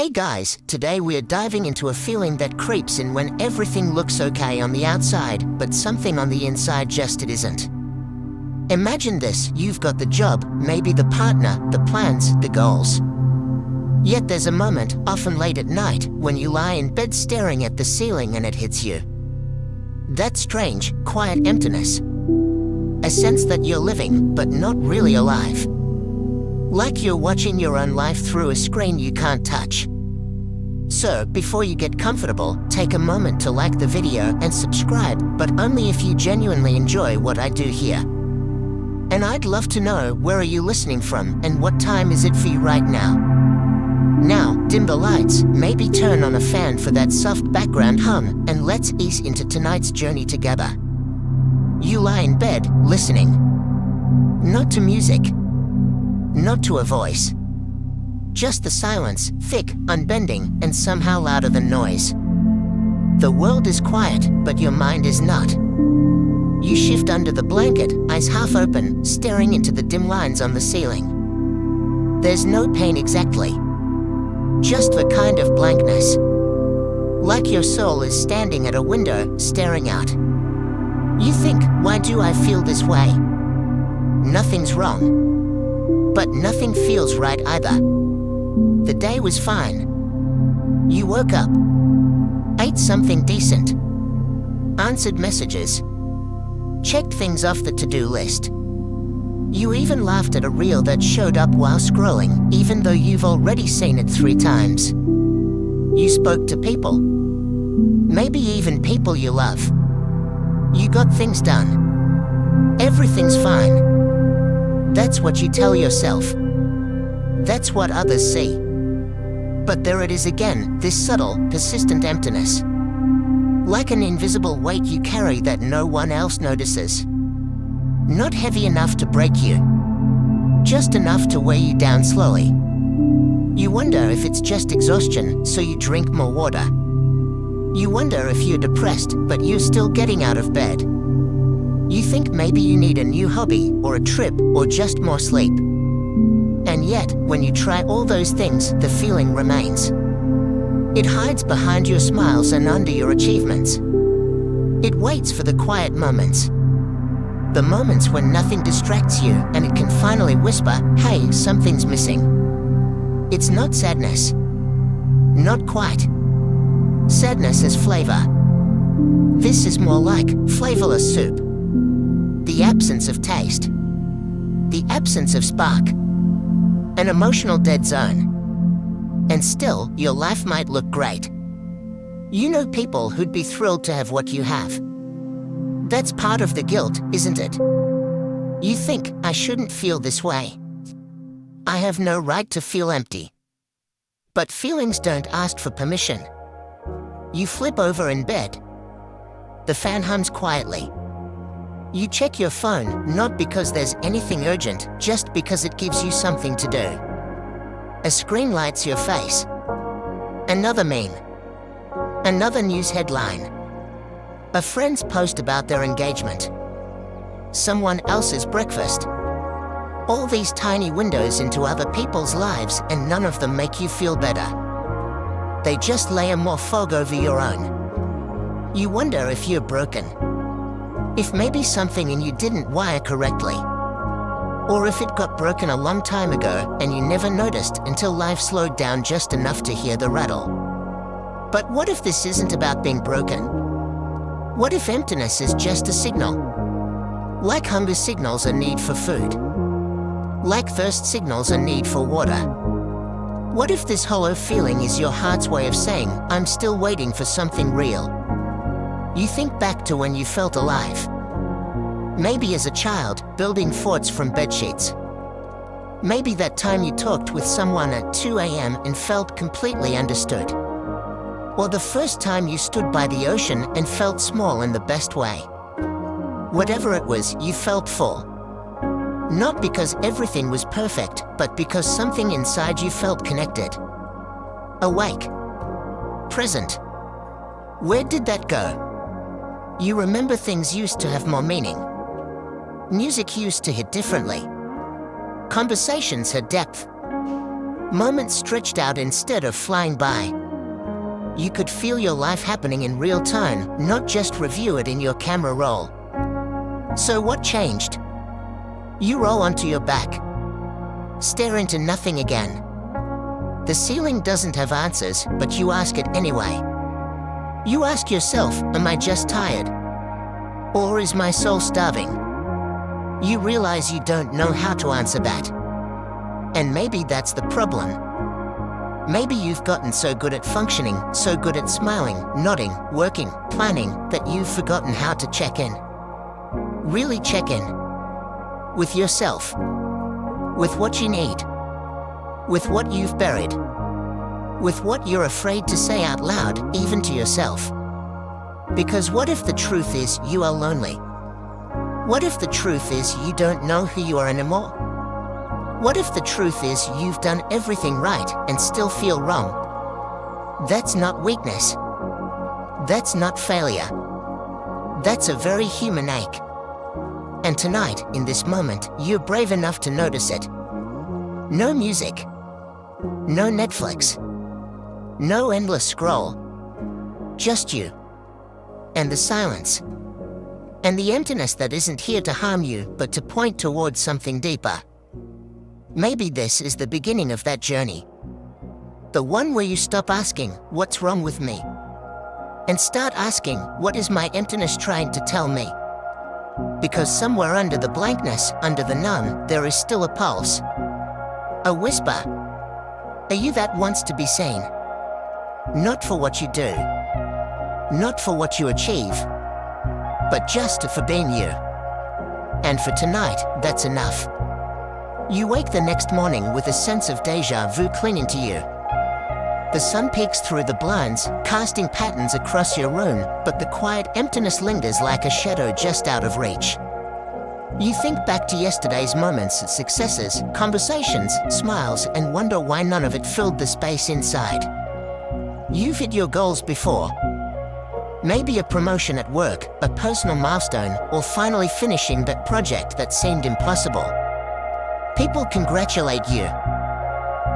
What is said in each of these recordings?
Hey guys, today we're diving into a feeling that creeps in when everything looks okay on the outside, but something on the inside just it isn't. Imagine this, you've got the job, maybe the partner, the plans, the goals. Yet there's a moment, often late at night, when you lie in bed staring at the ceiling and it hits you. That strange, quiet emptiness. A sense that you're living, but not really alive. Like you're watching your own life through a screen you can't touch. So, before you get comfortable, take a moment to like the video and subscribe, but only if you genuinely enjoy what I do here. And I'd love to know, where are you listening from and what time is it for you right now? Now, dim the lights, maybe turn on a fan for that soft background hum, and let's ease into tonight's journey together. You lie in bed, listening. Not to music. Not to a voice. Just the silence, thick, unbending, and somehow louder than noise. The world is quiet, but your mind is not. You shift under the blanket, eyes half open, staring into the dim lines on the ceiling. There's no pain exactly. Just the kind of blankness. Like your soul is standing at a window, staring out. You think, why do I feel this way? Nothing's wrong. But nothing feels right either. The day was fine. You woke up, ate something decent, answered messages, checked things off the to-do list. You even laughed at a reel that showed up while scrolling, even though you've already seen it 3 times. You spoke to people, maybe even people you love. You got things done. Everything's fine. That's what you tell yourself. That's what others see. But there it is again, this subtle, persistent emptiness. Like an invisible weight you carry that no one else notices. Not heavy enough to break you. Just enough to weigh you down slowly. You wonder if it's just exhaustion, so you drink more water. You wonder if you're depressed, but you're still getting out of bed. You think maybe you need a new hobby, or a trip, or just more sleep. And yet, when you try all those things, the feeling remains. It hides behind your smiles and under your achievements. It waits for the quiet moments. The moments when nothing distracts you and it can finally whisper, hey, something's missing. It's not sadness. Not quite. Sadness is flavor. This is more like flavorless soup. The absence of taste. The absence of spark. An emotional dead zone. And still, your life might look great. You know people who'd be thrilled to have what you have. That's part of the guilt, isn't it? You think, I shouldn't feel this way. I have no right to feel empty. But feelings don't ask for permission. You flip over in bed. The fan hums quietly. You check your phone, not because there's anything urgent, just because it gives you something to do. A screen lights your face. Another meme. Another news headline. A friend's post about their engagement. Someone else's breakfast. All these tiny windows into other people's lives, and none of them make you feel better. They just layer more fog over your own. You wonder if you're broken. If maybe something in you didn't wire correctly. Or if it got broken a long time ago and you never noticed until life slowed down just enough to hear the rattle. But what if this isn't about being broken? What if emptiness is just a signal? Like hunger signals a need for food. Like thirst signals a need for water. What if this hollow feeling is your heart's way of saying, I'm still waiting for something real? You think back to when you felt alive. Maybe as a child, building forts from bedsheets. Maybe that time you talked with someone at 2 a.m. and felt completely understood. Or the first time you stood by the ocean and felt small in the best way. Whatever it was, you felt full. Not because everything was perfect, but because something inside you felt connected. Awake. Present. Where did that go? You remember things used to have more meaning. Music used to hit differently. Conversations had depth. Moments stretched out instead of flying by. You could feel your life happening in real time, not just review it in your camera roll. So what changed? You roll onto your back. Stare into nothing again. The ceiling doesn't have answers, but you ask it anyway. You ask yourself, am I just tired? Or is my soul starving? You realize you don't know how to answer that. And maybe that's the problem. Maybe you've gotten so good at functioning, so good at smiling, nodding, working, planning, that you've forgotten how to check in. Really check in. With yourself. With what you need. With what you've buried. With what you're afraid to say out loud, even to yourself. Because what if the truth is you are lonely? What if the truth is you don't know who you are anymore? What if the truth is you've done everything right and still feel wrong? That's not weakness. That's not failure. That's a very human ache. And tonight, in this moment, you're brave enough to notice it. No music. No Netflix. No endless scroll. Just you. And the silence. And the emptiness that isn't here to harm you, but to point towards something deeper. Maybe this is the beginning of that journey. The one where you stop asking, what's wrong with me? And start asking, what is my emptiness trying to tell me? Because somewhere under the blankness, under the numb, there is still a pulse. A whisper. Are you that wants to be seen? Not for what you do. Not for what you achieve. But just for being you. And for tonight, that's enough. You wake the next morning with a sense of déjà vu clinging to you. The sun peeks through the blinds, casting patterns across your room, but the quiet emptiness lingers like a shadow just out of reach. You think back to yesterday's moments, successes, conversations, smiles, and wonder why none of it filled the space inside. You've hit your goals before. Maybe a promotion at work, a personal milestone, or finally finishing that project that seemed impossible. People congratulate you.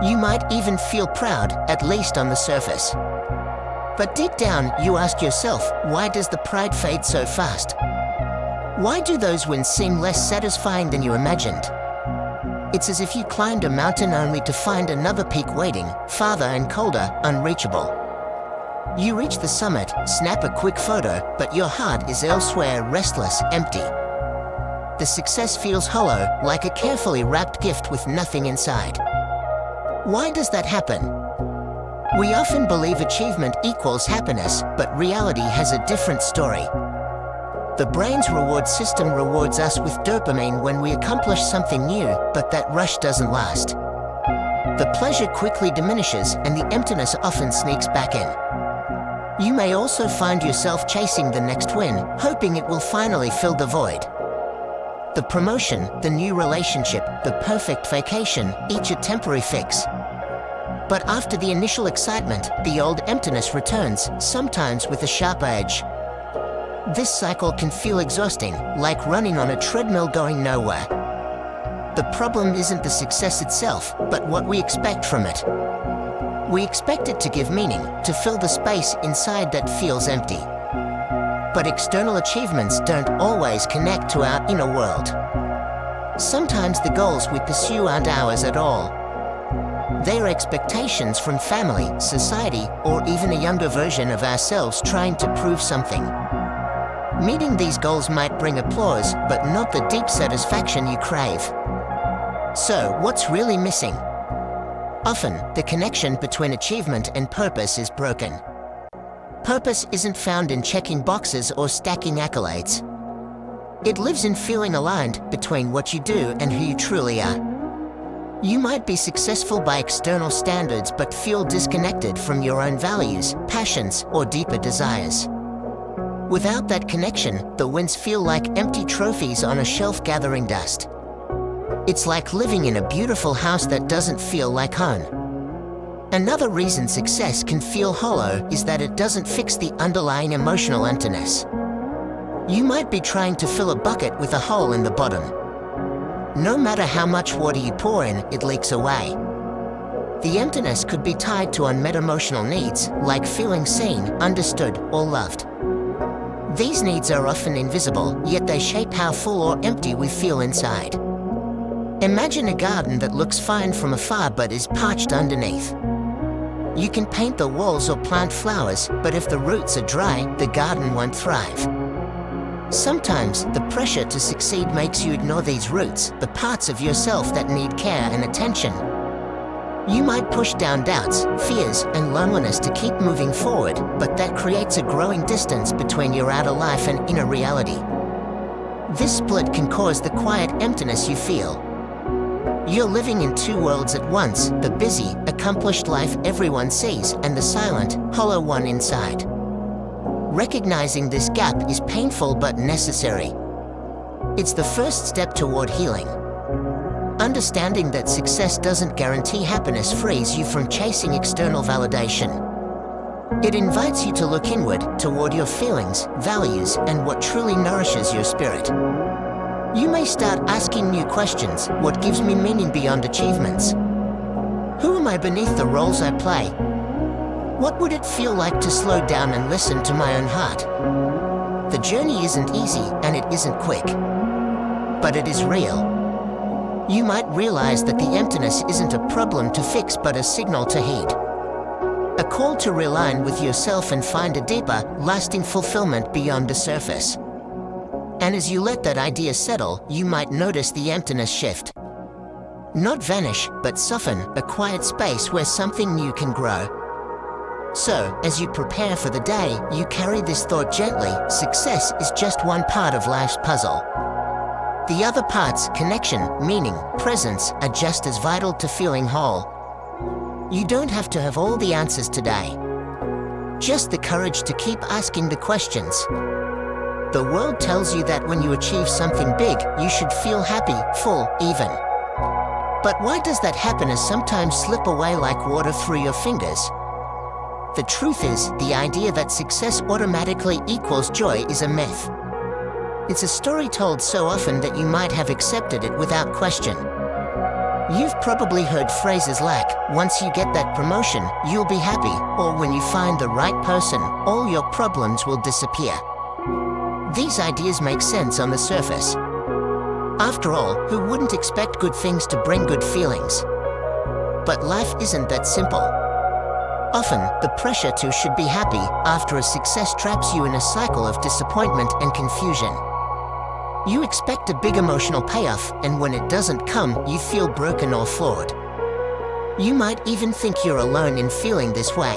You might even feel proud, at least on the surface. But deep down, you ask yourself, why does the pride fade so fast? Why do those wins seem less satisfying than you imagined? It's as if you climbed a mountain only to find another peak waiting, farther and colder, unreachable. You reach the summit, snap a quick photo, but your heart is elsewhere, restless, empty. The success feels hollow, like a carefully wrapped gift with nothing inside. Why does that happen? We often believe achievement equals happiness, but reality has a different story. The brain's reward system rewards us with dopamine when we accomplish something new, but that rush doesn't last. The pleasure quickly diminishes and the emptiness often sneaks back in. You may also find yourself chasing the next win, hoping it will finally fill the void. The promotion, the new relationship, the perfect vacation, each a temporary fix. But after the initial excitement, the old emptiness returns, sometimes with a sharper edge. This cycle can feel exhausting, like running on a treadmill going nowhere. The problem isn't the success itself, but what we expect from it. We expect it to give meaning, to fill the space inside that feels empty. But external achievements don't always connect to our inner world. Sometimes the goals we pursue aren't ours at all. They're expectations from family, society, or even a younger version of ourselves trying to prove something. Meeting these goals might bring applause, but not the deep satisfaction you crave. So, what's really missing? Often, the connection between achievement and purpose is broken. Purpose isn't found in checking boxes or stacking accolades. It lives in feeling aligned between what you do and who you truly are. You might be successful by external standards but feel disconnected from your own values, passions, or deeper desires. Without that connection, the wins feel like empty trophies on a shelf gathering dust. It's like living in a beautiful house that doesn't feel like home. Another reason success can feel hollow is that it doesn't fix the underlying emotional emptiness. You might be trying to fill a bucket with a hole in the bottom. No matter how much water you pour in, it leaks away. The emptiness could be tied to unmet emotional needs, like feeling seen, understood, or loved. These needs are often invisible, yet they shape how full or empty we feel inside. Imagine a garden that looks fine from afar but is parched underneath. You can paint the walls or plant flowers, but if the roots are dry, the garden won't thrive. Sometimes, the pressure to succeed makes you ignore these roots, the parts of yourself that need care and attention. You might push down doubts, fears, and loneliness to keep moving forward, but that creates a growing distance between your outer life and inner reality. This split can cause the quiet emptiness you feel. You're living in two worlds at once, the busy, accomplished life everyone sees, and the silent, hollow one inside. Recognizing this gap is painful but necessary. It's the first step toward healing. Understanding that success doesn't guarantee happiness frees you from chasing external validation. It invites you to look inward, toward your feelings, values, and what truly nourishes your spirit. You may start asking new questions. What gives me meaning beyond achievements? Who am I beneath the roles I play? What would it feel like to slow down and listen to my own heart? The journey isn't easy and it isn't quick, but it is real. You might realize that the emptiness isn't a problem to fix but a signal to heed. A call to realign with yourself and find a deeper, lasting fulfillment beyond the surface. And as you let that idea settle, you might notice the emptiness shift. Not vanish, but soften, a quiet space where something new can grow. So, as you prepare for the day, you carry this thought gently: success is just one part of life's puzzle. The other parts, connection, meaning, presence, are just as vital to feeling whole. You don't have to have all the answers today. Just the courage to keep asking the questions. The world tells you that when you achieve something big, you should feel happy, full, even. But why does that happiness sometimes slip away like water through your fingers? The truth is, the idea that success automatically equals joy is a myth. It's a story told so often that you might have accepted it without question. You've probably heard phrases like, once you get that promotion, you'll be happy, or when you find the right person, all your problems will disappear. These ideas make sense on the surface. After all, who wouldn't expect good things to bring good feelings? But life isn't that simple. Often, the pressure to should be happy after a success traps you in a cycle of disappointment and confusion. You expect a big emotional payoff, and when it doesn't come, you feel broken or flawed. You might even think you're alone in feeling this way.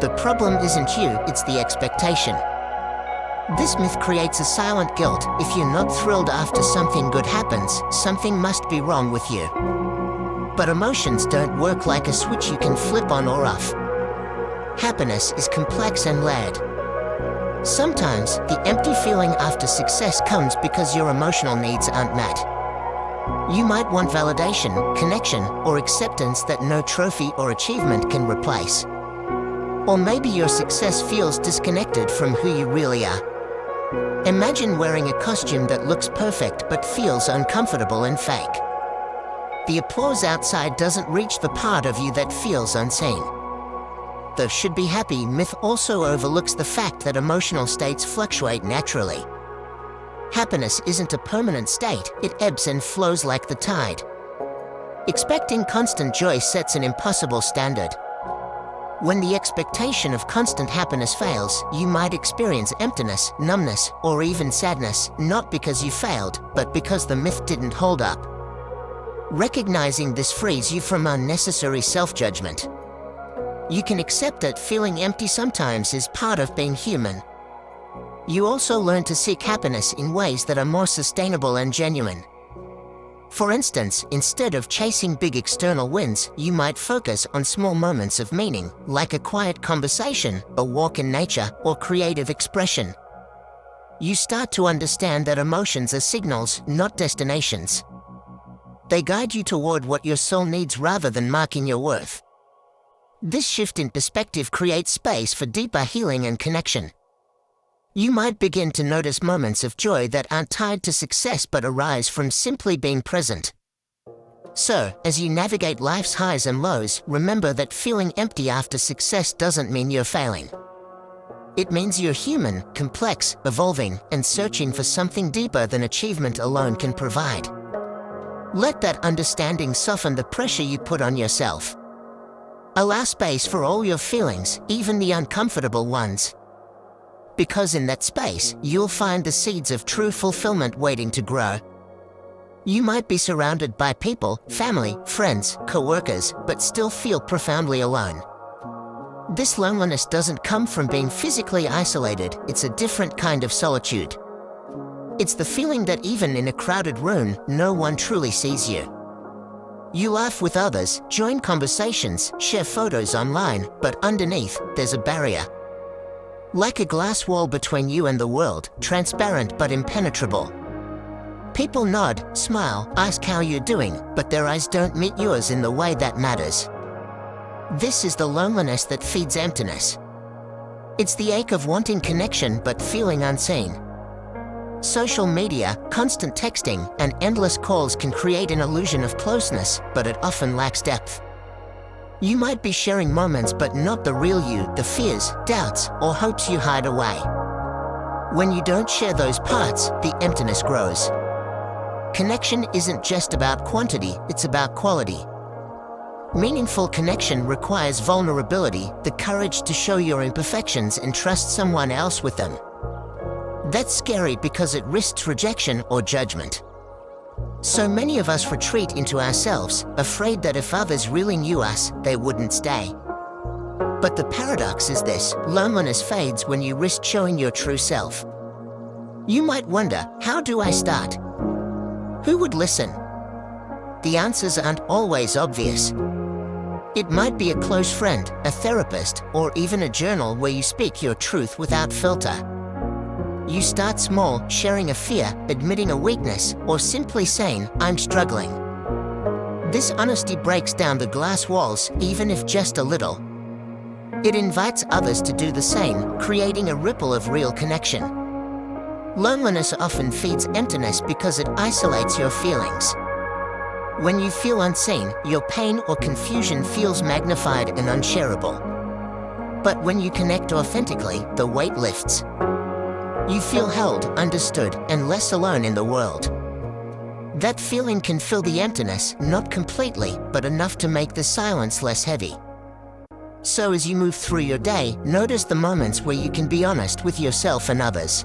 The problem isn't you, it's the expectation. This myth creates a silent guilt. If you're not thrilled after something good happens, something must be wrong with you. But emotions don't work like a switch you can flip on or off. Happiness is complex and layered. Sometimes, the empty feeling after success comes because your emotional needs aren't met. You might want validation, connection, or acceptance that no trophy or achievement can replace. Or maybe your success feels disconnected from who you really are. Imagine wearing a costume that looks perfect but feels uncomfortable and fake. The applause outside doesn't reach the part of you that feels unseen. The should be happy myth also overlooks the fact that emotional states fluctuate naturally. Happiness isn't a permanent state, it ebbs and flows like the tide. Expecting constant joy sets an impossible standard. When the expectation of constant happiness fails, you might experience emptiness, numbness, or even sadness, not because you failed, but because the myth didn't hold up. Recognizing this frees you from unnecessary self-judgment. You can accept that feeling empty sometimes is part of being human. You also learn to seek happiness in ways that are more sustainable and genuine. For instance, instead of chasing big external wins, you might focus on small moments of meaning, like a quiet conversation, a walk in nature, or creative expression. You start to understand that emotions are signals, not destinations. They guide you toward what your soul needs rather than marking your worth. This shift in perspective creates space for deeper healing and connection. You might begin to notice moments of joy that aren't tied to success but arise from simply being present. So, as you navigate life's highs and lows, remember that feeling empty after success doesn't mean you're failing. It means you're human, complex, evolving, and searching for something deeper than achievement alone can provide. Let that understanding soften the pressure you put on yourself. Allow space for all your feelings, even the uncomfortable ones. Because in that space, you'll find the seeds of true fulfillment waiting to grow. You might be surrounded by people, family, friends, co-workers, but still feel profoundly alone. This loneliness doesn't come from being physically isolated, it's a different kind of solitude. It's the feeling that even in a crowded room, no one truly sees you. You laugh with others, join conversations, share photos online, but underneath, there's a barrier. Like a glass wall between you and the world, transparent but impenetrable. People nod, smile, ask how you're doing, but their eyes don't meet yours in the way that matters. This is the loneliness that feeds emptiness. It's the ache of wanting connection but feeling unseen. Social media, constant texting, and endless calls can create an illusion of closeness, but it often lacks depth. You might be sharing moments but not the real you, the fears, doubts, or hopes you hide away. When you don't share those parts, the emptiness grows. Connection isn't just about quantity, it's about quality. Meaningful connection requires vulnerability, the courage to show your imperfections and trust someone else with them. That's scary because it risks rejection or judgment. So many of us retreat into ourselves, afraid that if others really knew us, they wouldn't stay. But the paradox is this: loneliness fades when you risk showing your true self. You might wonder, how do I start? Who would listen? The answers aren't always obvious. It might be a close friend, a therapist, or even a journal where you speak your truth without filter. You start small, sharing a fear, admitting a weakness, or simply saying, "I'm struggling." This honesty breaks down the glass walls, even if just a little. It invites others to do the same, creating a ripple of real connection. Loneliness often feeds emptiness because it isolates your feelings. When you feel unseen, your pain or confusion feels magnified and unshareable. But when you connect authentically, the weight lifts. You feel held, understood, and less alone in the world. That feeling can fill the emptiness, not completely, but enough to make the silence less heavy. So as you move through your day, notice the moments where you can be honest with yourself and others.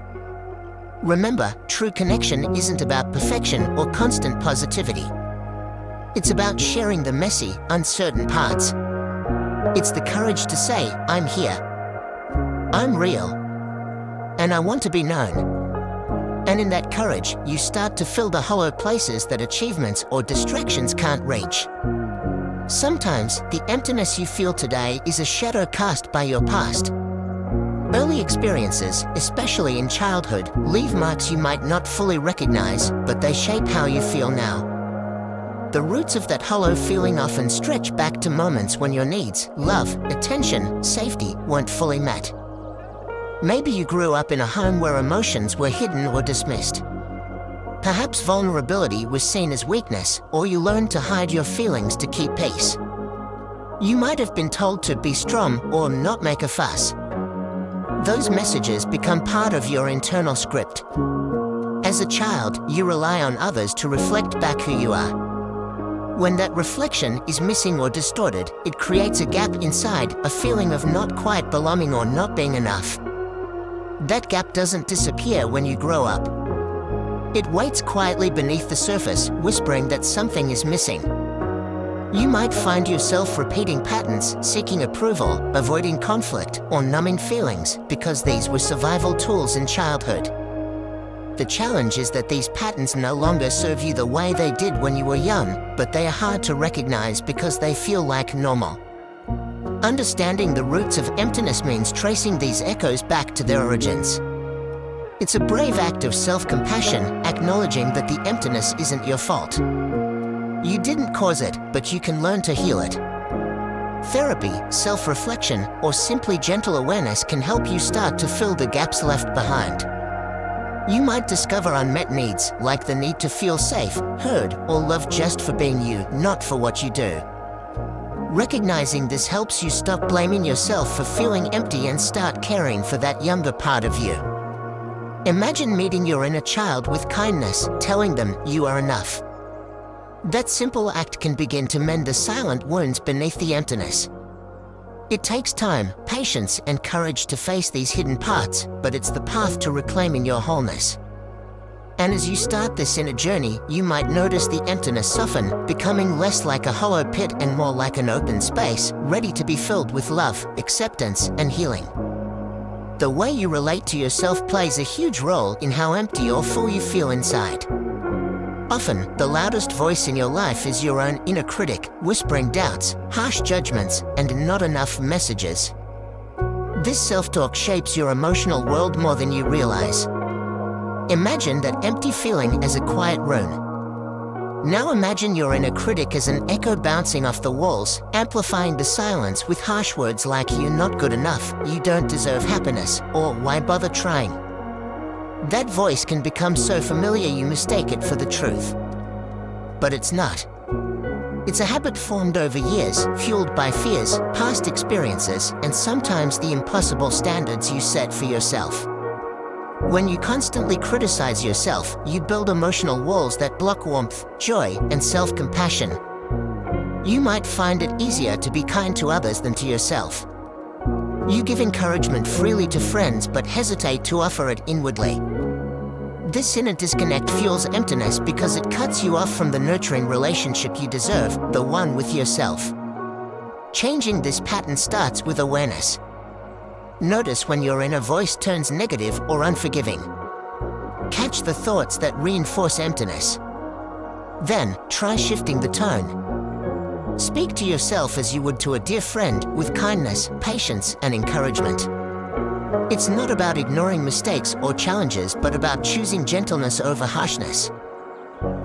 Remember, true connection isn't about perfection or constant positivity. It's about sharing the messy, uncertain parts. It's the courage to say, "I'm here. I'm real. And I want to be known." And in that courage, you start to fill the hollow places that achievements or distractions can't reach. Sometimes, the emptiness you feel today is a shadow cast by your past. Early experiences, especially in childhood, leave marks you might not fully recognize, but they shape how you feel now. The roots of that hollow feeling often stretch back to moments when your needs, love, attention, safety weren't fully met. Maybe you grew up in a home where emotions were hidden or dismissed. Perhaps vulnerability was seen as weakness, or you learned to hide your feelings to keep peace. You might have been told to be strong or not make a fuss. Those messages become part of your internal script. As a child, you rely on others to reflect back who you are. When that reflection is missing or distorted, it creates a gap inside, a feeling of not quite belonging or not being enough. That gap doesn't disappear when you grow up. It waits quietly beneath the surface, whispering that something is missing. You might find yourself repeating patterns, seeking approval, avoiding conflict, or numbing feelings because these were survival tools in childhood. The challenge is that these patterns no longer serve you the way they did when you were young, but they are hard to recognize because they feel like normal. Understanding the roots of emptiness means tracing these echoes back to their origins. It's a brave act of self-compassion, acknowledging that the emptiness isn't your fault. You didn't cause it, but you can learn to heal it. Therapy, self-reflection, or simply gentle awareness can help you start to fill the gaps left behind. You might discover unmet needs, like the need to feel safe, heard, or loved just for being you, not for what you do. Recognizing this helps you stop blaming yourself for feeling empty and start caring for that younger part of you. Imagine meeting your inner child with kindness, telling them you are enough. That simple act can begin to mend the silent wounds beneath the emptiness. It takes time, patience, and courage to face these hidden parts, but it's the path to reclaiming your wholeness. And as you start this inner journey, you might notice the emptiness soften, becoming less like a hollow pit and more like an open space, ready to be filled with love, acceptance, and healing. The way you relate to yourself plays a huge role in how empty or full you feel inside. Often, the loudest voice in your life is your own inner critic, whispering doubts, harsh judgments, and not enough messages. This self-talk shapes your emotional world more than you realize. Imagine that empty feeling as a quiet room. Now imagine your inner critic as an echo bouncing off the walls, amplifying the silence with harsh words like "you're not good enough," "you don't deserve happiness," or "why bother trying?" That voice can become so familiar you mistake it for the truth. But it's not. It's a habit formed over years, fueled by fears, past experiences, and sometimes the impossible standards you set for yourself. When you constantly criticize yourself, you build emotional walls that block warmth, joy, and self-compassion. You might find it easier to be kind to others than to yourself. You give encouragement freely to friends but hesitate to offer it inwardly. This inner disconnect fuels emptiness because it cuts you off from the nurturing relationship you deserve, the one with yourself. Changing this pattern starts with awareness. Notice when your inner voice turns negative or unforgiving. Catch the thoughts that reinforce emptiness. Then, try shifting the tone. Speak to yourself as you would to a dear friend, with kindness, patience, and encouragement. It's not about ignoring mistakes or challenges, but about choosing gentleness over harshness.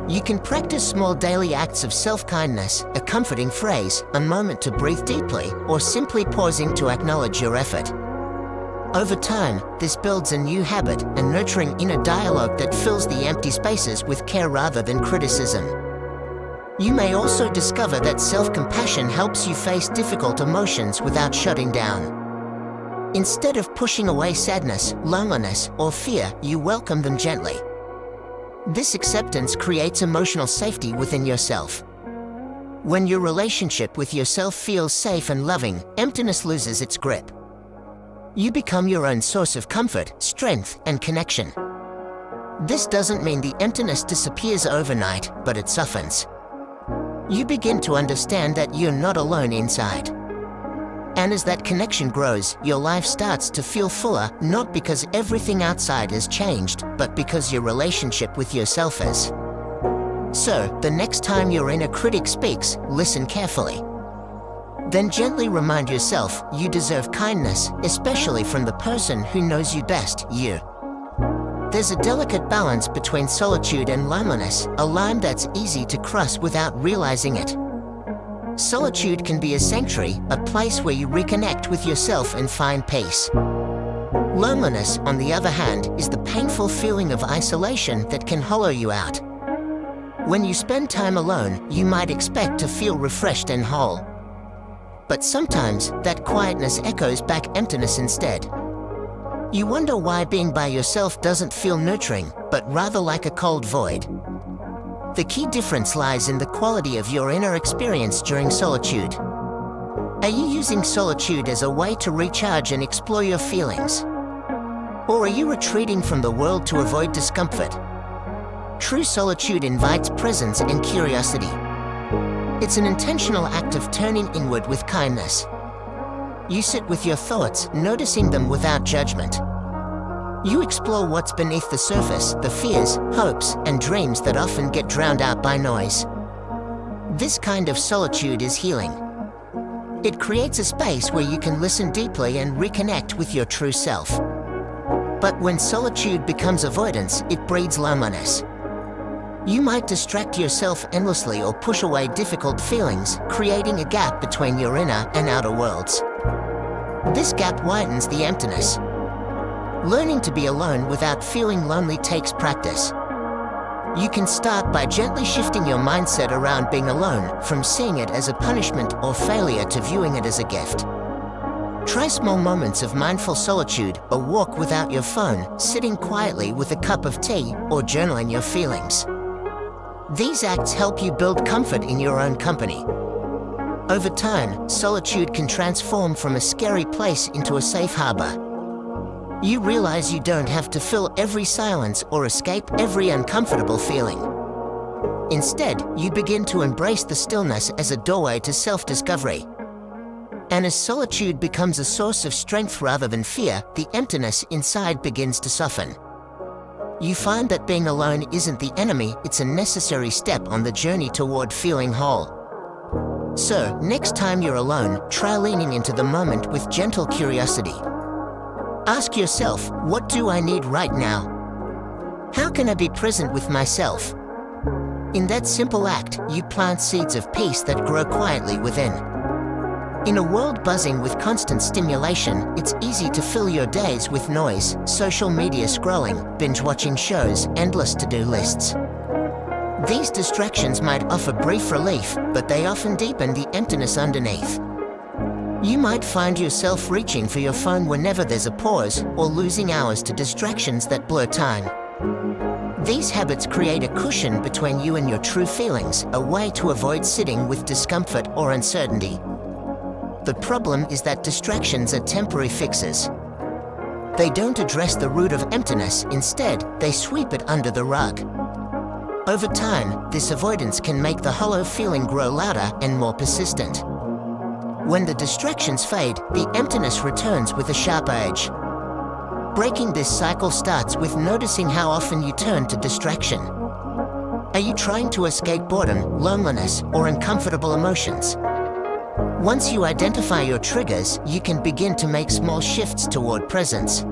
You can practice small daily acts of self-kindness, a comforting phrase, a moment to breathe deeply, or simply pausing to acknowledge your effort. Over time, this builds a new habit, a nurturing inner dialogue that fills the empty spaces with care rather than criticism. You may also discover that self-compassion helps you face difficult emotions without shutting down. Instead of pushing away sadness, loneliness, or fear, you welcome them gently. This acceptance creates emotional safety within yourself. When your relationship with yourself feels safe and loving, emptiness loses its grip. You become your own source of comfort, strength, and connection. This doesn't mean the emptiness disappears overnight, but it softens. You begin to understand that you're not alone inside. And as that connection grows, your life starts to feel fuller, not because everything outside has changed, but because your relationship with yourself has. So, the next time your inner critic speaks, listen carefully. Then gently remind yourself you deserve kindness, especially from the person who knows you best, you. There's a delicate balance between solitude and loneliness, a line that's easy to cross without realizing it. Solitude can be a sanctuary, a place where you reconnect with yourself and find peace. Loneliness, on the other hand, is the painful feeling of isolation that can hollow you out. When you spend time alone, you might expect to feel refreshed and whole. But sometimes, that quietness echoes back emptiness instead. You wonder why being by yourself doesn't feel nurturing, but rather like a cold void. The key difference lies in the quality of your inner experience during solitude. Are you using solitude as a way to recharge and explore your feelings? Or are you retreating from the world to avoid discomfort? True solitude invites presence and curiosity. It's an intentional act of turning inward with kindness. You sit with your thoughts, noticing them without judgment. You explore what's beneath the surface, the fears, hopes, and dreams that often get drowned out by noise. This kind of solitude is healing. It creates a space where you can listen deeply and reconnect with your true self. But when solitude becomes avoidance, it breeds loneliness. You might distract yourself endlessly or push away difficult feelings, creating a gap between your inner and outer worlds. This gap widens the emptiness. Learning to be alone without feeling lonely takes practice. You can start by gently shifting your mindset around being alone, from seeing it as a punishment or failure to viewing it as a gift. Try small moments of mindful solitude, a walk without your phone, sitting quietly with a cup of tea, or journaling your feelings. These acts help you build comfort in your own company. Over time, solitude can transform from a scary place into a safe harbor. You realize you don't have to fill every silence or escape every uncomfortable feeling. Instead, you begin to embrace the stillness as a doorway to self-discovery. And as solitude becomes a source of strength rather than fear, the emptiness inside begins to soften. You find that being alone isn't the enemy, it's a necessary step on the journey toward feeling whole. So, next time you're alone, try leaning into the moment with gentle curiosity. Ask yourself, what do I need right now? How can I be present with myself? In that simple act, you plant seeds of peace that grow quietly within. In a world buzzing with constant stimulation, it's easy to fill your days with noise, social media scrolling, binge-watching shows, endless to-do lists. These distractions might offer brief relief, but they often deepen the emptiness underneath. You might find yourself reaching for your phone whenever there's a pause, or losing hours to distractions that blur time. These habits create a cushion between you and your true feelings, a way to avoid sitting with discomfort or uncertainty. The problem is that distractions are temporary fixes. They don't address the root of emptiness, instead, they sweep it under the rug. Over time, this avoidance can make the hollow feeling grow louder and more persistent. When the distractions fade, the emptiness returns with a sharp edge. Breaking this cycle starts with noticing how often you turn to distraction. Are you trying to escape boredom, loneliness, or uncomfortable emotions? Once you identify your triggers, you can begin to make small shifts toward presence.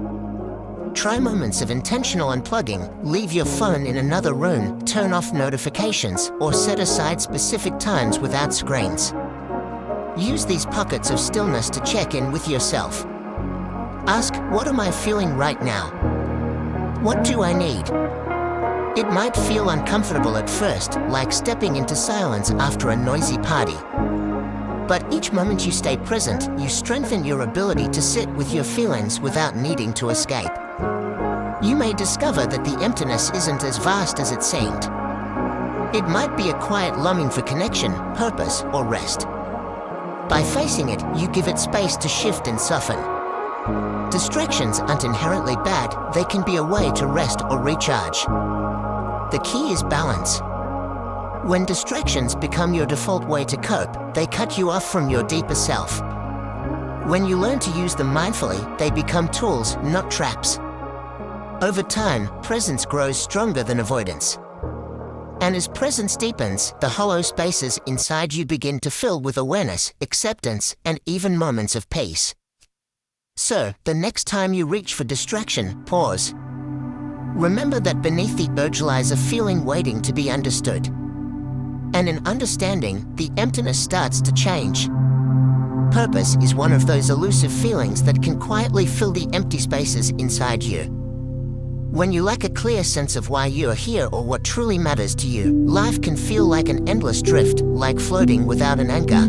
Try moments of intentional unplugging, leave your phone in another room, turn off notifications, or set aside specific times without screens. Use these pockets of stillness to check in with yourself. Ask, what am I feeling right now? What do I need? It might feel uncomfortable at first, like stepping into silence after a noisy party. But each moment you stay present, you strengthen your ability to sit with your feelings without needing to escape. You may discover that the emptiness isn't as vast as it seemed. It might be a quiet longing for connection, purpose, or rest. By facing it, you give it space to shift and soften. Distractions aren't inherently bad, they can be a way to rest or recharge. The key is balance. When distractions become your default way to cope, they cut you off from your deeper self. When you learn to use them mindfully, they become tools, not traps. Over time, presence grows stronger than avoidance. And as presence deepens, the hollow spaces inside you begin to fill with awareness, acceptance, and even moments of peace. So, the next time you reach for distraction, pause. Remember that beneath the urge lies a feeling waiting to be understood. And in understanding, the emptiness starts to change. Purpose is one of those elusive feelings that can quietly fill the empty spaces inside you. When you lack a clear sense of why you are here or what truly matters to you, life can feel like an endless drift, like floating without an anchor.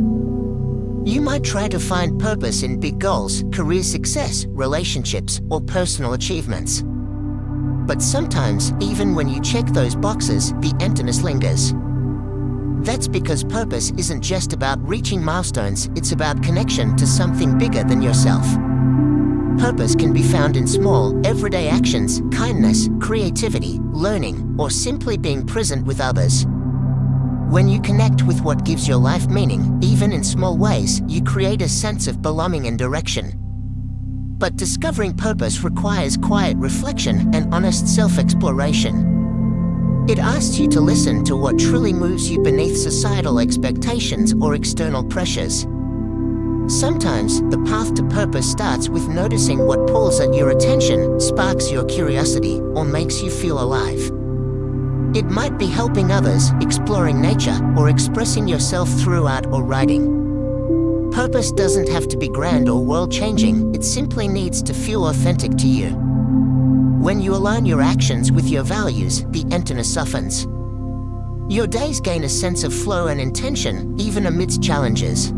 You might try to find purpose in big goals, career success, relationships, or personal achievements. But sometimes, even when you check those boxes, the emptiness lingers. That's because purpose isn't just about reaching milestones, it's about connection to something bigger than yourself. Purpose can be found in small, everyday actions, kindness, creativity, learning, or simply being present with others. When you connect with what gives your life meaning, even in small ways, you create a sense of belonging and direction. But discovering purpose requires quiet reflection and honest self-exploration. It asks you to listen to what truly moves you beneath societal expectations or external pressures. Sometimes, the path to purpose starts with noticing what pulls at your attention, sparks your curiosity, or makes you feel alive. It might be helping others, exploring nature, or expressing yourself through art or writing. Purpose doesn't have to be grand or world-changing, it simply needs to feel authentic to you. When you align your actions with your values, the emptiness softens. Your days gain a sense of flow and intention, even amidst challenges.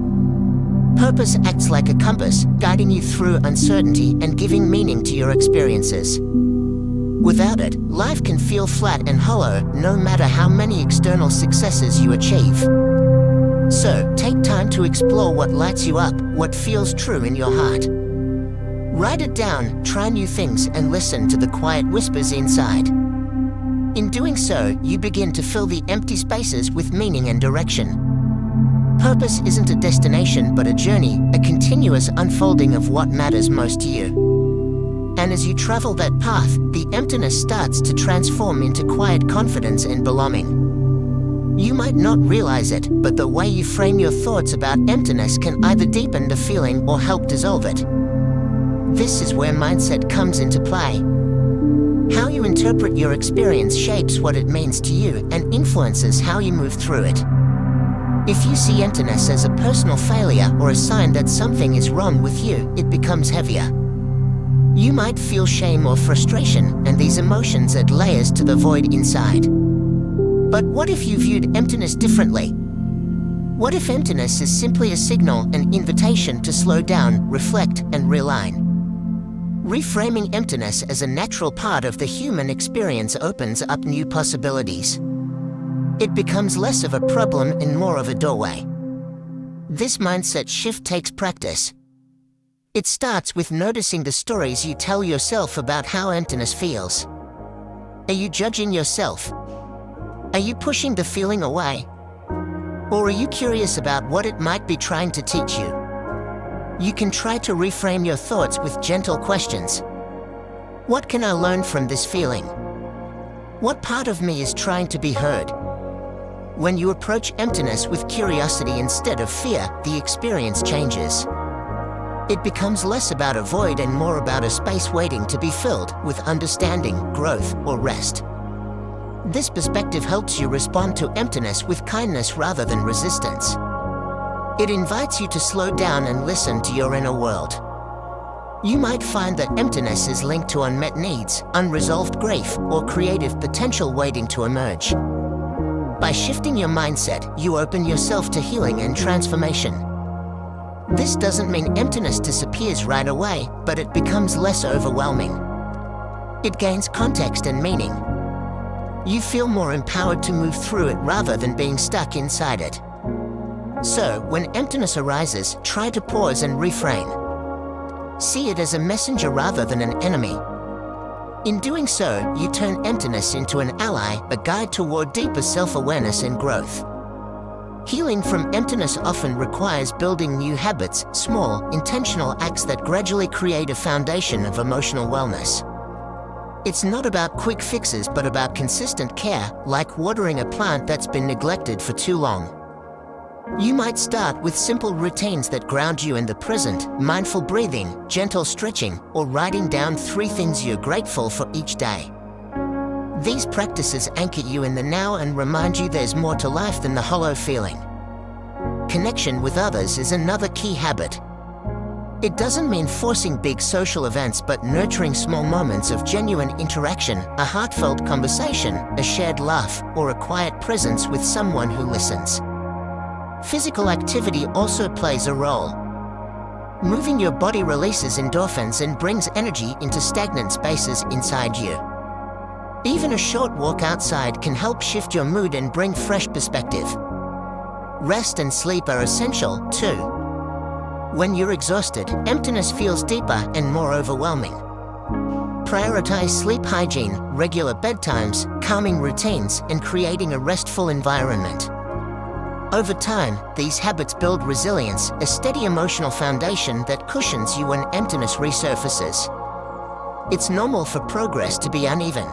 Purpose acts like a compass, guiding you through uncertainty and giving meaning to your experiences. Without it, life can feel flat and hollow, no matter how many external successes you achieve. So, take time to explore what lights you up, what feels true in your heart. Write it down, try new things, and listen to the quiet whispers inside. In doing so, you begin to fill the empty spaces with meaning and direction. Purpose isn't a destination but a journey, a continuous unfolding of what matters most to you. And as you travel that path, the emptiness starts to transform into quiet confidence and belonging. You might not realize it, but the way you frame your thoughts about emptiness can either deepen the feeling or help dissolve it. This is where mindset comes into play. How you interpret your experience shapes what it means to you and influences how you move through it. If you see emptiness as a personal failure or a sign that something is wrong with you, it becomes heavier. You might feel shame or frustration, and these emotions add layers to the void inside. But what if you viewed emptiness differently? What if emptiness is simply a signal, an invitation to slow down, reflect, and realign? Reframing emptiness as a natural part of the human experience opens up new possibilities. It becomes less of a problem and more of a doorway. This mindset shift takes practice. It starts with noticing the stories you tell yourself about how emptiness feels. Are you judging yourself? Are you pushing the feeling away? Or are you curious about what it might be trying to teach you? You can try to reframe your thoughts with gentle questions. What can I learn from this feeling? What part of me is trying to be heard? When you approach emptiness with curiosity instead of fear, the experience changes. It becomes less about a void and more about a space waiting to be filled with understanding, growth, or rest. This perspective helps you respond to emptiness with kindness rather than resistance. It invites you to slow down and listen to your inner world. You might find that emptiness is linked to unmet needs, unresolved grief, or creative potential waiting to emerge. By shifting your mindset, you open yourself to healing and transformation. This doesn't mean emptiness disappears right away, but it becomes less overwhelming. It gains context and meaning. You feel more empowered to move through it rather than being stuck inside it. So, when emptiness arises, try to pause and reframe. See it as a messenger rather than an enemy. In doing so, you turn emptiness into an ally, a guide toward deeper self-awareness and growth. Healing from emptiness often requires building new habits, small, intentional acts that gradually create a foundation of emotional wellness. It's not about quick fixes but about consistent care, like watering a plant that's been neglected for too long. You might start with simple routines that ground you in the present, mindful breathing, gentle stretching, or writing down 3 things you're grateful for each day. These practices anchor you in the now and remind you there's more to life than the hollow feeling. Connection with others is another key habit. It doesn't mean forcing big social events but nurturing small moments of genuine interaction, a heartfelt conversation, a shared laugh, or a quiet presence with someone who listens. Physical activity also plays a role. Moving your body releases endorphins and brings energy into stagnant spaces inside you. Even a short walk outside can help shift your mood and bring fresh perspective. Rest and sleep are essential, too. When you're exhausted, emptiness feels deeper and more overwhelming. Prioritize sleep hygiene, regular bedtimes, calming routines, and creating a restful environment. Over time, these habits build resilience, a steady emotional foundation that cushions you when emptiness resurfaces. It's normal for progress to be uneven.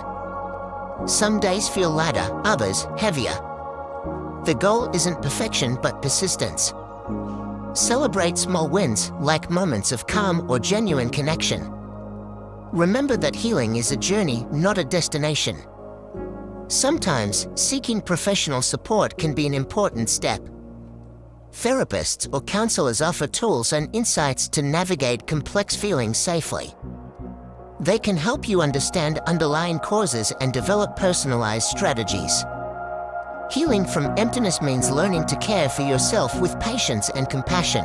Some days feel lighter, others heavier. The goal isn't perfection but persistence. Celebrate small wins, like moments of calm or genuine connection. Remember that healing is a journey, not a destination. Sometimes, seeking professional support can be an important step. Therapists or counselors offer tools and insights to navigate complex feelings safely. They can help you understand underlying causes and develop personalized strategies. Healing from emptiness means learning to care for yourself with patience and compassion.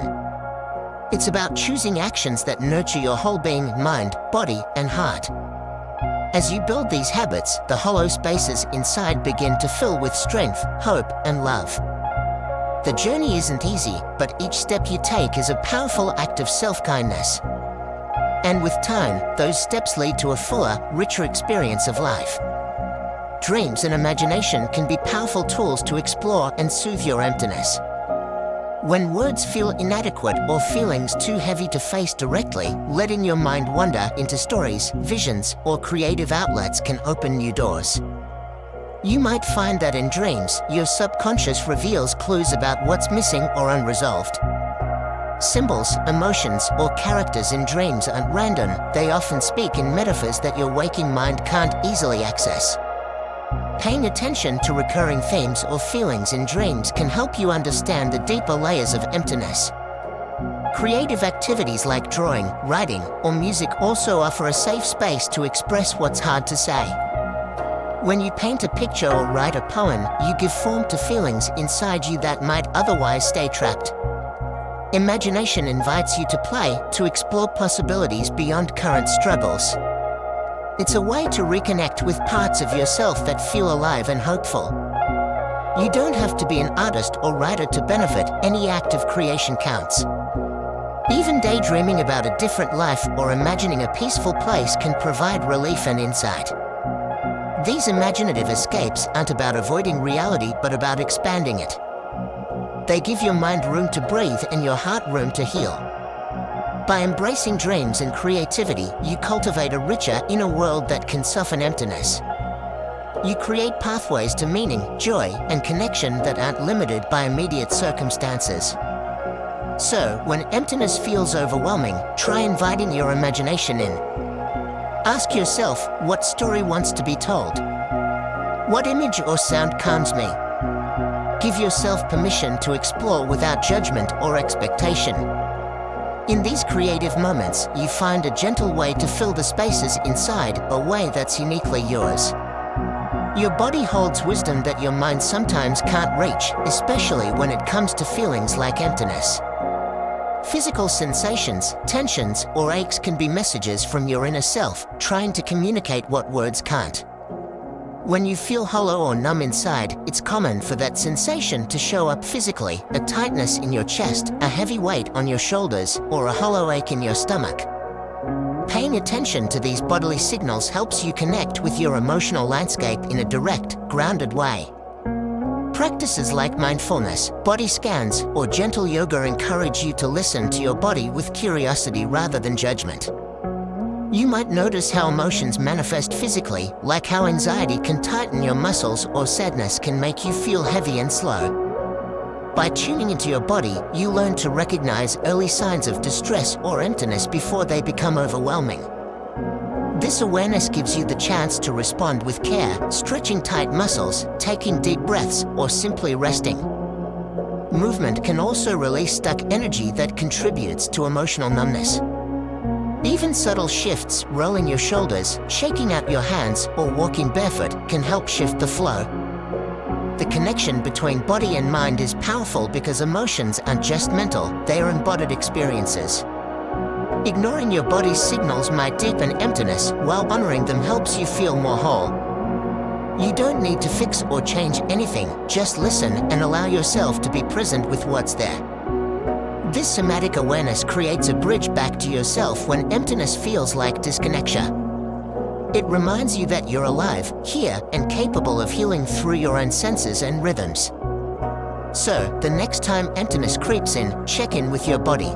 It's about choosing actions that nurture your whole being, mind, body, and heart. As you build these habits, the hollow spaces inside begin to fill with strength, hope, and love. The journey isn't easy, but each step you take is a powerful act of self-kindness. And with time, those steps lead to a fuller, richer experience of life. Dreams and imagination can be powerful tools to explore and soothe your emptiness. When words feel inadequate or feelings too heavy to face directly, letting your mind wander into stories, visions, or creative outlets can open new doors. You might find that in dreams, your subconscious reveals clues about what's missing or unresolved. Symbols, emotions, or characters in dreams aren't random. They often speak in metaphors that your waking mind can't easily access. Paying attention to recurring themes or feelings in dreams can help you understand the deeper layers of emptiness. Creative activities like drawing, writing, or music also offer a safe space to express what's hard to say. When you paint a picture or write a poem, you give form to feelings inside you that might otherwise stay trapped. Imagination invites you to play, to explore possibilities beyond current struggles. It's a way to reconnect with parts of yourself that feel alive and hopeful. You don't have to be an artist or writer to benefit. Any act of creation counts. Even daydreaming about a different life or imagining a peaceful place can provide relief and insight. These imaginative escapes aren't about avoiding reality, but about expanding it. They give your mind room to breathe and your heart room to heal. By embracing dreams and creativity, you cultivate a richer inner world that can soften emptiness. You create pathways to meaning, joy, and connection that aren't limited by immediate circumstances. So, when emptiness feels overwhelming, try inviting your imagination in. Ask yourself, what story wants to be told? What image or sound calms me? Give yourself permission to explore without judgment or expectation. In these creative moments, you find a gentle way to fill the spaces inside, a way that's uniquely yours. Your body holds wisdom that your mind sometimes can't reach, especially when it comes to feelings like emptiness. Physical sensations, tensions, or aches can be messages from your inner self, trying to communicate what words can't. When you feel hollow or numb inside, it's common for that sensation to show up physically: a tightness in your chest, a heavy weight on your shoulders, or a hollow ache in your stomach. Paying attention to these bodily signals helps you connect with your emotional landscape in a direct, grounded way. Practices like mindfulness, body scans, or gentle yoga encourage you to listen to your body with curiosity rather than judgment. You might notice how emotions manifest physically, like how anxiety can tighten your muscles or sadness can make you feel heavy and slow. By tuning into your body, you learn to recognize early signs of distress or emptiness before they become overwhelming. This awareness gives you the chance to respond with care, stretching tight muscles, taking deep breaths, or simply resting. Movement can also release stuck energy that contributes to emotional numbness. Even subtle shifts, rolling your shoulders, shaking out your hands, or walking barefoot, can help shift the flow. The connection between body and mind is powerful because emotions aren't just mental, they are embodied experiences. Ignoring your body's signals might deepen emptiness, while honoring them helps you feel more whole. You don't need to fix or change anything, just listen and allow yourself to be present with what's there. This somatic awareness creates a bridge back to yourself when emptiness feels like disconnection. It reminds you that you're alive, here, and capable of healing through your own senses and rhythms. So, the next time emptiness creeps in, check in with your body.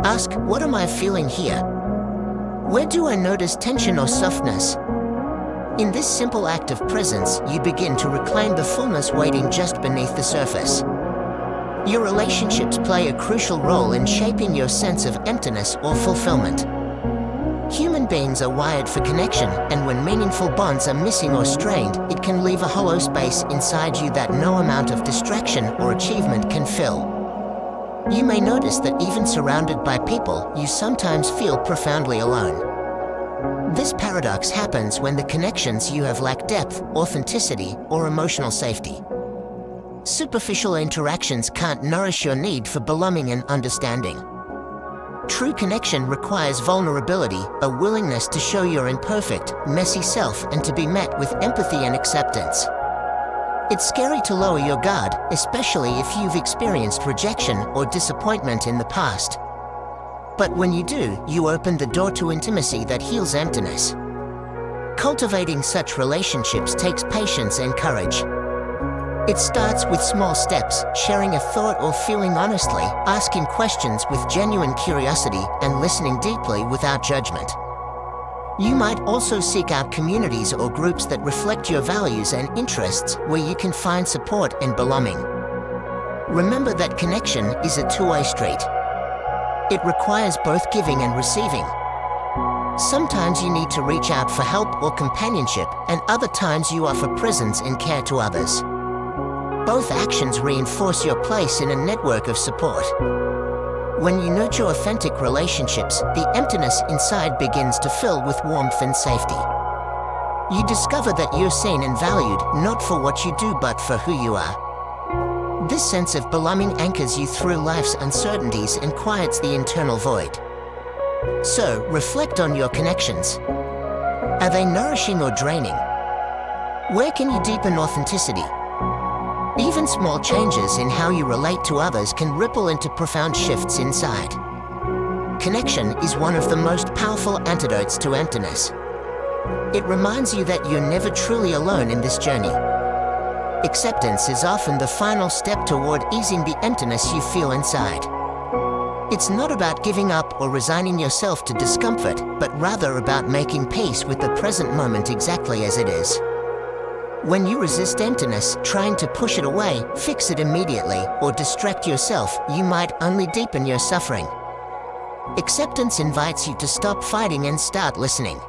Ask, what am I feeling here? Where do I notice tension or softness? In this simple act of presence, you begin to reclaim the fullness waiting just beneath the surface. Your relationships play a crucial role in shaping your sense of emptiness or fulfillment. Human beings are wired for connection, and when meaningful bonds are missing or strained, it can leave a hollow space inside you that no amount of distraction or achievement can fill. You may notice that even surrounded by people, you sometimes feel profoundly alone. This paradox happens when the connections you have lack depth, authenticity, or emotional safety. Superficial interactions can't nourish your need for belonging and understanding. True connection requires vulnerability, a willingness to show your imperfect, messy self and to be met with empathy and acceptance. It's scary to lower your guard, especially if you've experienced rejection or disappointment in the past. But when you do, you open the door to intimacy that heals emptiness. Cultivating such relationships takes patience and courage. It starts with small steps, sharing a thought or feeling honestly, asking questions with genuine curiosity, and listening deeply without judgment. You might also seek out communities or groups that reflect your values and interests, where you can find support and belonging. Remember that connection is a two-way street. It requires both giving and receiving. Sometimes you need to reach out for help or companionship, and other times you offer presence and care to others. Both actions reinforce your place in a network of support. When you nurture authentic relationships, the emptiness inside begins to fill with warmth and safety. You discover that you're seen and valued, not for what you do but for who you are. This sense of belonging anchors you through life's uncertainties and quiets the internal void. So, reflect on your connections. Are they nourishing or draining? Where can you deepen authenticity? Even small changes in how you relate to others can ripple into profound shifts inside. Connection is one of the most powerful antidotes to emptiness. It reminds you that you're never truly alone in this journey. Acceptance is often the final step toward easing the emptiness you feel inside. It's not about giving up or resigning yourself to discomfort, but rather about making peace with the present moment exactly as it is. When you resist emptiness, trying to push it away, fix it immediately, or distract yourself, you might only deepen your suffering. Acceptance invites you to stop fighting and start listening.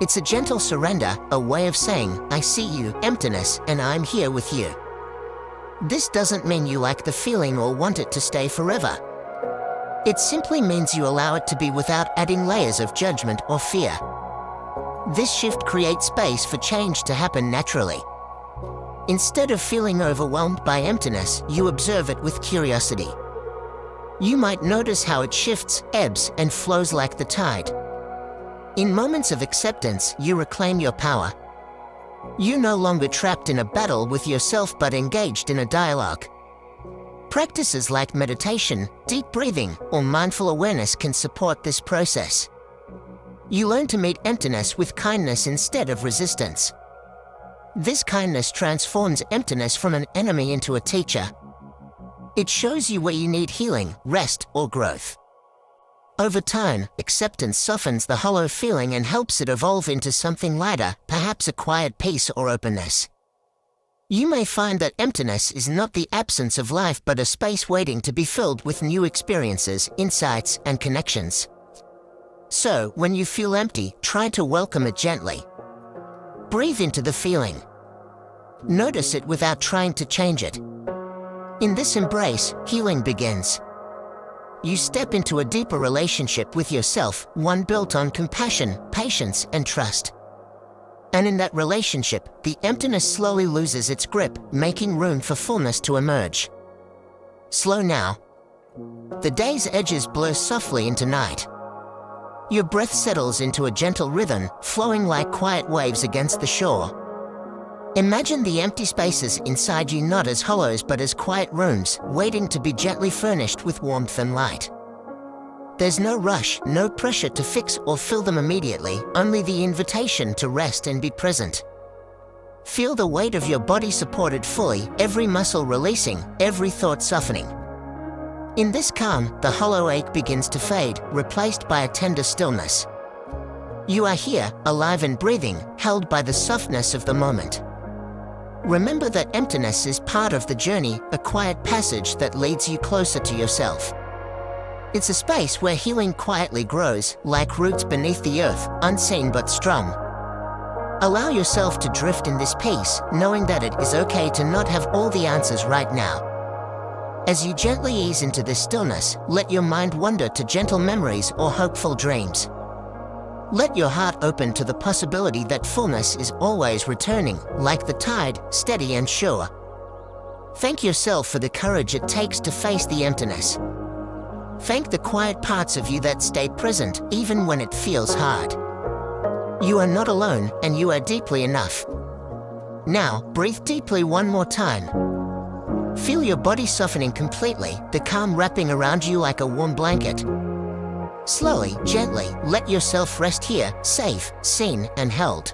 It's a gentle surrender, a way of saying, I see you, emptiness, and I'm here with you. This doesn't mean you like the feeling or want it to stay forever. It simply means you allow it to be without adding layers of judgment or fear. This shift creates space for change to happen naturally. Instead of feeling overwhelmed by emptiness, you observe it with curiosity. You might notice how it shifts, ebbs, and flows like the tide. In moments of acceptance, you reclaim your power. You're no longer trapped in a battle with yourself but engaged in a dialogue. Practices like meditation, deep breathing, or mindful awareness can support this process. You learn to meet emptiness with kindness instead of resistance. This kindness transforms emptiness from an enemy into a teacher. It shows you where you need healing, rest, or growth. Over time, acceptance softens the hollow feeling and helps it evolve into something lighter, perhaps a quiet peace or openness. You may find that emptiness is not the absence of life but a space waiting to be filled with new experiences, insights, and connections. So, when you feel empty, try to welcome it gently. Breathe into the feeling. Notice it without trying to change it. In this embrace, healing begins. You step into a deeper relationship with yourself, one built on compassion, patience, and trust. And in that relationship, the emptiness slowly loses its grip, making room for fullness to emerge. Slow now. The day's edges blur softly into night. Your breath settles into a gentle rhythm, flowing like quiet waves against the shore. Imagine the empty spaces inside you not as hollows but as quiet rooms, waiting to be gently furnished with warmth and light. There's no rush, no pressure to fix or fill them immediately, only the invitation to rest and be present. Feel the weight of your body supported fully, every muscle releasing, every thought softening. In this calm, the hollow ache begins to fade, replaced by a tender stillness. You are here, alive and breathing, held by the softness of the moment. Remember that emptiness is part of the journey, a quiet passage that leads you closer to yourself. It's a space where healing quietly grows, like roots beneath the earth, unseen but strong. Allow yourself to drift in this peace, knowing that it is okay to not have all the answers right now. As you gently ease into this stillness, let your mind wander to gentle memories or hopeful dreams. Let your heart open to the possibility that fullness is always returning, like the tide, steady and sure. Thank yourself for the courage it takes to face the emptiness. Thank the quiet parts of you that stay present, even when it feels hard. You are not alone, and you are deeply enough. Now, breathe deeply one more time. Feel your body softening completely, the calm wrapping around you like a warm blanket. Slowly, gently, let yourself rest here, safe, seen, and held.